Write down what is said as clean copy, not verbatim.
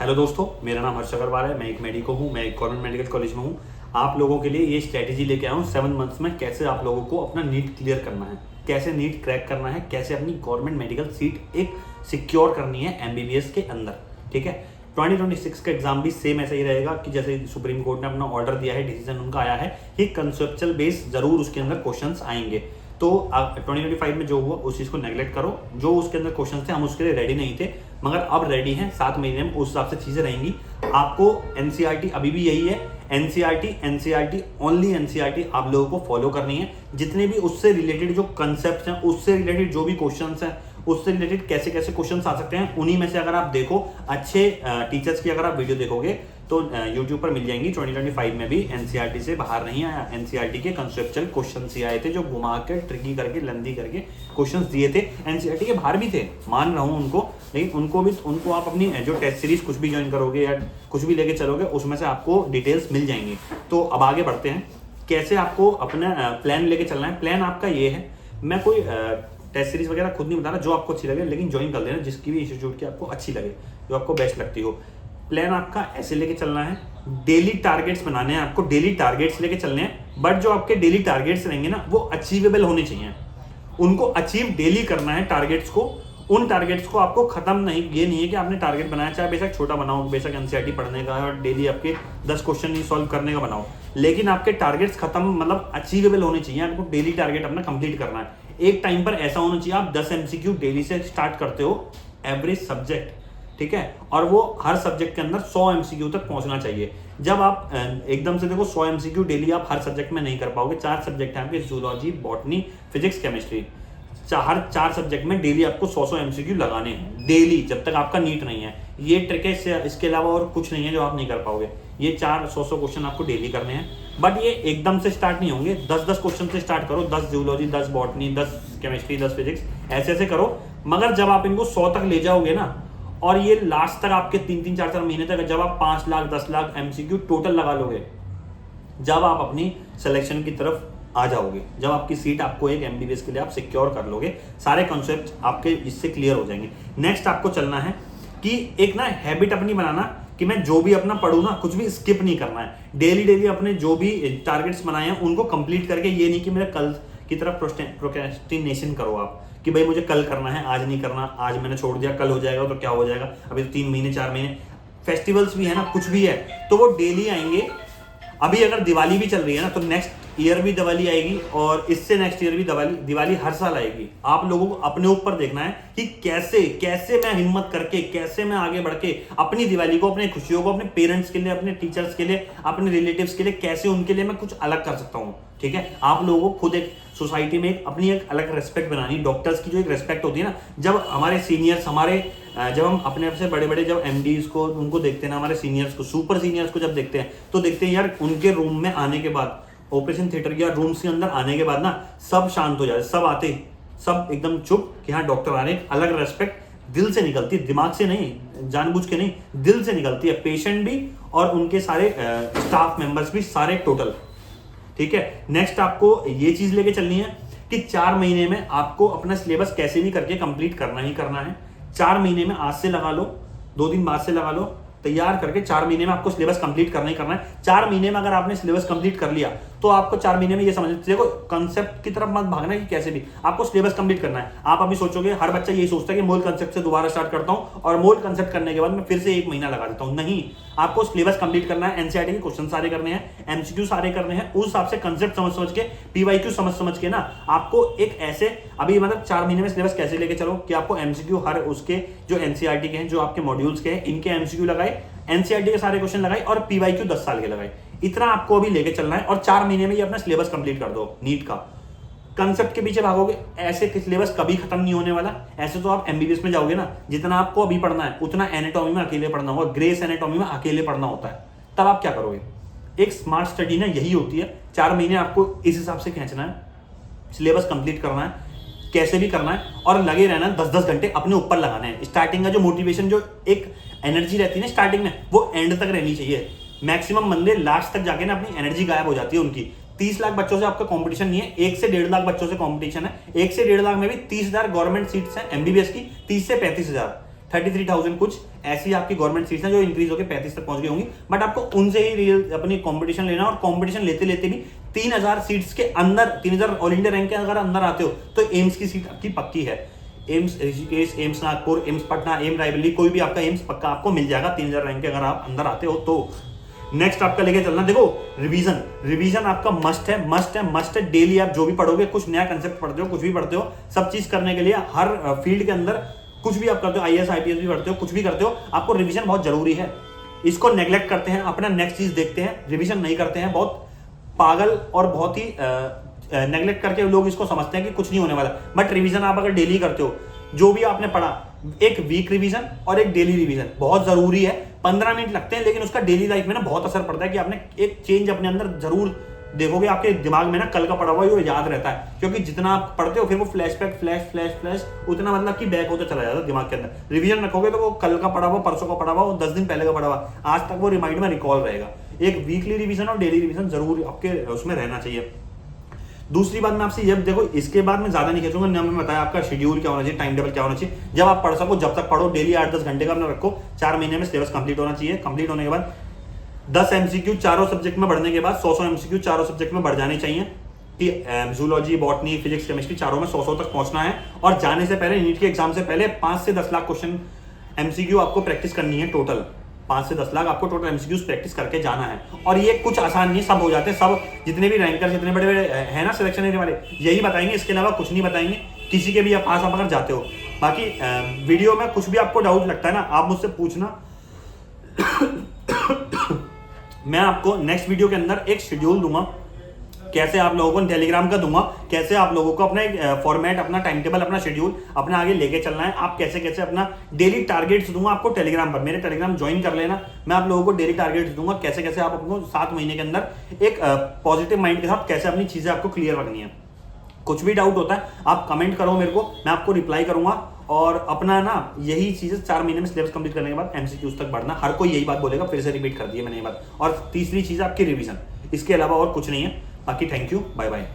Hello दोस्तों, मेरा नाम हर्ष अग्रवाल है। मैं एक मेडिको हूँ, मैं एक गवर्नमेंट मेडिकल कॉलेज में हूँ। आप लोगों के लिए ये स्ट्रैटेजी लेके आया हूँ 7 मंथ्स में कैसे आप लोगों को अपना नीट क्लियर करना है, कैसे नीट क्रैक करना है, कैसे अपनी गवर्नमेंट मेडिकल सीट एक सिक्योर करनी है एमबीबीएस के अंदर। ठीक है, 2026 का एग्जाम भी सेम ऐसा ही रहेगा कि जैसे सुप्रीम कोर्ट ने अपना ऑर्डर दिया है, डिसीजन उनका आया है कि कंसेप्चुअल बेस जरूर उसके अंदर क्वेश्चंस आएंगे। तो 2025 में जो हुआ उस चीज़ को नेगलेक्ट करो। जो उसके अंदर क्वेश्चन थे हम उसके लिए रेडी नहीं थे, मगर अब रेडी हैं। 7 महीने में उस हिसाब से चीज़ें रहेंगी। आपको एनसीईआरटी अभी भी यही है, एनसीईआरटी ओनली एनसीईआरटी आप लोगों को फॉलो करनी है। जितने भी उससे रिलेटेड जो कंसेप्ट हैं, उससे रिलेटेड जो भी क्वेश्चन हैं, उससे रिलेटेड कैसे कैसे क्वेश्चन आ सकते हैं, उन्हीं में से अगर आप देखो, अच्छे टीचर्स की अगर आप वीडियो देखोगे तो यूट्यूब पर मिल जाएंगी। 2025 में भी एनसीईआरटी से बाहर नहीं आया। एनसीईआरटी के कंसेप्चुअल क्वेश्चंस ही आए थे जो घुमा के ट्रिकी करके लंदी करके क्वेश्चंस दिए थे। एनसीईआरटी के बाहर भी थे, मान रहा हूँ उनको, लेकिन उनको आप अपनी जो टेस्ट सीरीज कुछ भी ज्वाइन करोगे या कुछ भी लेके चलोगे उसमें से आपको डिटेल्स मिल जाएंगी। तो अब आगे बढ़ते हैं, कैसे आपको अपना प्लान लेके चलना है। प्लान आपका ये है, मैं कोई टेस्ट सीरीज वगैरह खुद नहीं बता रहा, जो आपको अच्छी लगे, लेकिन ज्वाइन कर लेना जिसकी भी इंस्टीट्यूट की आपको अच्छी लगे, जो आपको बेस्ट लगती हो। प्लान आपका ऐसे लेके चलना है, डेली टारगेट्स बनाने हैं आपको, डेली टारगेट्स लेके चलने हैं। बट जो आपके डेली टारगेट्स रहेंगे ना, वो अचीवेबल होने चाहिए। उनको अचीव डेली करना है टारगेट्स को। उन टारगेट्स को आपको खत्म नहीं, ये नहीं है कि आपने टारगेट बनाया, चाहे बेशक छोटा बनाओ, बेशक एनसीईआरटी पढ़ने का और डेली आपके 10 क्वेश्चन ही सॉल्व करने का बनाओ, लेकिन आपके टारगेट्स खत्म मतलब अचीवेबल होने चाहिए। आपको डेली टारगेट अपना कंप्लीट करना है। एक टाइम पर ऐसा होना चाहिए आप 10 एमसीक्यू डेली से स्टार्ट करते हो एवरेज सब्जेक्ट, ठीक है, और वो हर सब्जेक्ट के अंदर 100 एमसीक्यू तक पहुंचना चाहिए। जब आप एकदम से देखो 100 एमसीक्यू डेली आप हर सब्जेक्ट में नहीं कर पाओगे। 4 सब्जेक्ट हैं आपके, जूलॉजी, बॉटनी, फिजिक्स, केमिस्ट्री। हर 4 सब्जेक्ट में डेली आपको 100 एमसीक्यू लगाने हैं डेली, जब तक आपका नीट नहीं है। ये ट्रिक है, इसके अलावा और कुछ नहीं है जो आप नहीं कर पाओगे। ये 100 क्वेश्चन आपको डेली करने हैं। बट ये एकदम से स्टार्ट नहीं होंगे, 10 क्वेश्चन से स्टार्ट करो। 10 जूलॉजी, 10 बॉटनी, 10 केमिस्ट्री, 10 फिजिक्स, ऐसे ऐसे करो। मगर जब आप इनको 100 तक ले जाओगे ना, और ये लास्ट तक आपके 3-3, 4-4 महीने तक, जब आप 5 लाख 10 लाख एमसीक्यू टोटल लगा लोगे, जब आप अपनी सिलेक्शन की तरफ आ जाओगे, जब आपकी सीट आपको एक एमबीबीएस के लिए आप सिक्योर कर लोगे, सारे कॉन्सेप्ट आपके इससे क्लियर हो जाएंगे। नेक्स्ट आपको चलना है कि एक ना हैबिट अपनी बनाना कि मैं जो भी अपना पढ़ूँ ना, कुछ भी स्किप नहीं करना है। डेली अपने जो भी टारगेट्स बनाए हैं उनको कंप्लीट करके, ये नहीं कि मेरा कल की तरफ प्रोक्रेस्टिनेशन करो आप कि भाई मुझे कल करना है, आज नहीं करना, आज मैंने छोड़ दिया, कल हो जाएगा तो क्या हो जाएगा। अभी तो 3 महीने 4 महीने, फेस्टिवल्स भी है ना, कुछ भी है तो वो डेली आएंगे। अभी अगर दिवाली भी चल रही है ना, तो नेक्स्ट ईयर भी दिवाली आएगी, और इससे नेक्स्ट ईयर भी दिवाली हर साल आएगी। आप लोगों को अपने ऊपर देखना है कि कैसे मैं हिम्मत करके, कैसे मैं आगे बढ़ के अपनी दिवाली को, अपनी खुशियों को, अपने पेरेंट्स के लिए, अपने टीचर्स के लिए, अपने रिलेटिव्स के लिए, कैसे उनके लिए मैं कुछ अलग कर सकता हूँ। ठीक है, आप लोगों को खुद एक सोसाइटी में अपनी एक अलग रेस्पेक्ट बनानी। डॉक्टर्स की जो एक रेस्पेक्ट होती है ना, जब हमारे सीनियर्स, जब हम अपने आप से बड़े बड़े जब एमडीज को उनको देखते हैं ना, हमारे सीनियर्स को, सुपर सीनियर्स को जब देखते हैं, तो देखते हैं यार उनके रूम में आने के बाद, ऑपरेशन थिएटर या रूम्स के अंदर आने के बाद ना, सब शांत हो जाते, सब आते, सब एकदम चुप कि हाँ डॉक्टर आ रहे हैं। अलग रेस्पेक्ट दिल से निकलती है, दिमाग से नहीं, जानबूझ के नहीं, दिल से निकलती है। पेशेंट भी और उनके सारे स्टाफ मेंबर्स भी, सारे टोटल। ठीक है, नेक्स्ट आपको ये चीज लेके चलनी है कि 4 महीने में आपको अपना सिलेबस कैसे भी करके कंप्लीट करना ही करना है। 4 महीने में आज से लगा लो, 2 दिन बाद से लगा लो, तैयार करके 4 महीने में आपको सिलेबस कंप्लीट करना ही करना है। 4 महीने में अगर आपने सिलेबस कंप्लीट कर लिया तो आपको 4 महीने में ये समझ, देखो कंसेप्ट की तरफ मत भागना कि कैसे भी आपको सिलेबस कंप्लीट करना है। आप अभी सोचोगे, हर बच्चा यही सोचता है कि मूल कंसेप्ट से दोबारा स्टार्ट करता हूं और मूल कंसेप्ट करने के बाद मैं फिर से 1 महीना लगा देता हूं। नहीं, आपको सिलेबस कंप्लीट करना है। एनसीईआरटी के क्वेश्चन सारे करने हैं, एमसीक्यू सारे करने हैं, उस हिसाब से कंसेप्ट समझ के, पीवाईक्यू समझ के ना, आपको एक ऐसे अभी मतलब 4 महीने में सिलेबस कैसे लेके चलो कि आपको एमसीक्यू हर उसके जो एनसीईआरटी के हैं, जो आपके मॉड्यूल्स के हैं, इनके एमसीक्यू लगाए, एनसीईआरटी के सारे क्वेश्चन लगाए और पीवाईक्यू 10 साल के लगाए। इतना आपको अभी लेके चलना है और 4 महीने में ये अपना सिलेबस कंप्लीट कर दो। नीट का कंसेप्ट के पीछे भागोगे, ऐसे सिलेबस कभी खत्म नहीं होने वाला। ऐसे तो आप एमबीबीएस में जाओगे ना, जितना आपको अभी पढ़ना है उतना एनाटॉमी में अकेले पढ़ना होगा, ग्रेस एनाटॉमी में अकेले पढ़ना होता है। तब आप क्या करोगे? एक स्मार्ट स्टडी ना यही होती है। 4 महीने आपको इस हिसाब से खींचना है, सिलेबस कंप्लीट करना है, कैसे भी करना है, और लगे रहना है। 10-10 घंटे अपने ऊपर लगाने हैं। स्टार्टिंग का जो मोटिवेशन, जो एक एनर्जी रहती है ना स्टार्टिंग में, वो एंड तक रहनी चाहिए। मैक्सिमम बंदे लास्ट तक जाके ना अपनी एनर्जी गायब हो जाती है उनकी। 30 लाख बच्चों से आपका कंपटीशन नहीं है, 1 से 1.5 लाख बच्चों से कंपटीशन है। 1 से 1.5 लाख में भी 30,000 गवर्नमेंट सीट्स हैं एमबीबीएस की, 30 से 35,000। 33,000 कुछ ऐसी आपकी गवर्नमेंट सीट्स हैं जो इंक्रीज होकर 35 तक पहुंच गई होंगी, बट आपको उनसे ही रियल अपनी कंपटीशन लेना, और कंपटीशन लेते लेते भी 3,000 सीट्स के अंदर, 3,000 ऑल इंडिया रैंक के अगर अंदर आते हो तो एम्स की सीट आपकी पक्की है। AIIMS Rishikesh, AIIMS Nagpur, AIIMS Patna, AIIMS Raebareli, कोई भी आपका एम्स पक्का आपको मिल जाएगा 3,000 रैंक के अगर आप अंदर आते हो तो। नेक्स्ट आपका लेके चलना, देखो रिवीजन आपका मस्ट है। डेली आप जो भी पढ़ोगे, कुछ नया कंसेप्ट पढ़ते हो, कुछ भी पढ़ते हो, सब चीज करने के लिए हर फील्ड के अंदर कुछ भी आप करते हो, IAS IPS भी पढ़ते हो, कुछ भी करते हो, आपको रिवीजन बहुत जरूरी है। इसको नेग्लेक्ट करते हैं, अपना नेक्स्ट चीज देखते हैं, रिवीजन नहीं करते हैं, बहुत पागल और बहुत ही नेग्लेक्ट करके लोग इसको समझते हैं कि कुछ नहीं होने वाला। बट रिवीजन आप अगर डेली करते हो, जो भी आपने पढ़ा, एक वीक रिवीजन और एक डेली रिवीजन बहुत जरूरी है। 15 मिनट लगते हैं, लेकिन उसका डेली लाइफ में ना बहुत असर पड़ता है कि आपने एक चेंज अपने अंदर जरूर देखोगे। आपके दिमाग में ना कल का पढ़ा हुआ वो याद रहता है, क्योंकि जितना आप पढ़ते हो फिर वो फ्लैशबैक फ्लैश उतना मतलब कि बैक होता चला जाता है दिमाग के अंदर। रिवीजन रखोगे तो वो कल का पढ़ा हुआ, परसों का पढ़ा हुआ, वो 10 दिन पहले का पढ़ा हुआ, आज तक वो रिमाइंड में रिकॉल रहेगा। एक वीकली रिवीजन और डेली रिवीजन जरूर आपके उसमें रहना चाहिए। दूसरी बात मैं आपसे ये देखो, इसके बाद मैं ज्यादा नहीं खींचूंगा, ना मैं बताया आपका शेड्यूल क्या होना चाहिए, टाइम टेबल क्या होना चाहिए। जब आप पढ़ सको जब तक पढ़ो, डेली 8-10 घंटे का अपना रखो, 4 महीने में सिलेबस कंप्लीट होना चाहिए। कंप्लीट होने के बाद 10 MCQ चारों सब्जेक्ट में बढ़ने के बाद 100 MCQ चारों सब्जेक्ट में बढ़ जाने चाहिए कि जूलॉजी, बॉटनी, फिजिक्स, केमिस्ट्री चारों में 100 तक पहुंचना है। और जाने से पहले, नीट के एग्जाम से पहले 5 से 10 लाख क्वेश्चन MCQ आपको प्रैक्टिस करनी है। टोटल 5 से 10 लाख आपको टोटल MCQs प्रैक्टिस करके जाना है। और ये कुछ आसान नहीं, सब हो जाते हैं। सब जितने भी रैंकर, जितने बड़े बड़े है ना सिलेक्शन एरिया वाले, यही बताएंगे, इसके अलावा कुछ नहीं बताएंगे किसी के भी पास आप अगर जाते हो। बाकी वीडियो में कुछ भी आपको डाउट लगता है ना, आप मुझसे पूछना। मैं आपको नेक्स्ट वीडियो के अंदर एक शेड्यूल दूंगा, कैसे आप लोगों को टेलीग्राम का दूंगा, कैसे आप लोगों को अपना एक फॉर्मेट, अपना टाइम टेबल, अपना शेड्यूल अपना आगे लेके चलना है। आप कैसे कैसे अपना डेली टारगेट्स दूंगा आपको टेलीग्राम पर, मेरे टेलीग्राम ज्वाइन कर लेना। मैं आप लोगों को डेली टारगेट्स दूंगा, कैसे कैसे आप अपने 7 महीने के अंदर एक पॉजिटिव माइंड के साथ कैसे अपनी चीजें आपको क्लियर रखनी है। कुछ भी डाउट होता है आप कमेंट करो मेरे को, मैं आपको रिप्लाई करूंगा। और अपना ना यही चीजें 4 महीने में सिलेबस कंप्लीट करने के बाद MCQs तक बढ़ना, हर कोई यही बात बोलेगा, फिर से रिपीट कर दी है मैंने ये बात। और तीसरी चीज आपकी रिवीजन, इसके अलावा और कुछ नहीं है। बाकी थैंक यू, बाय बाय।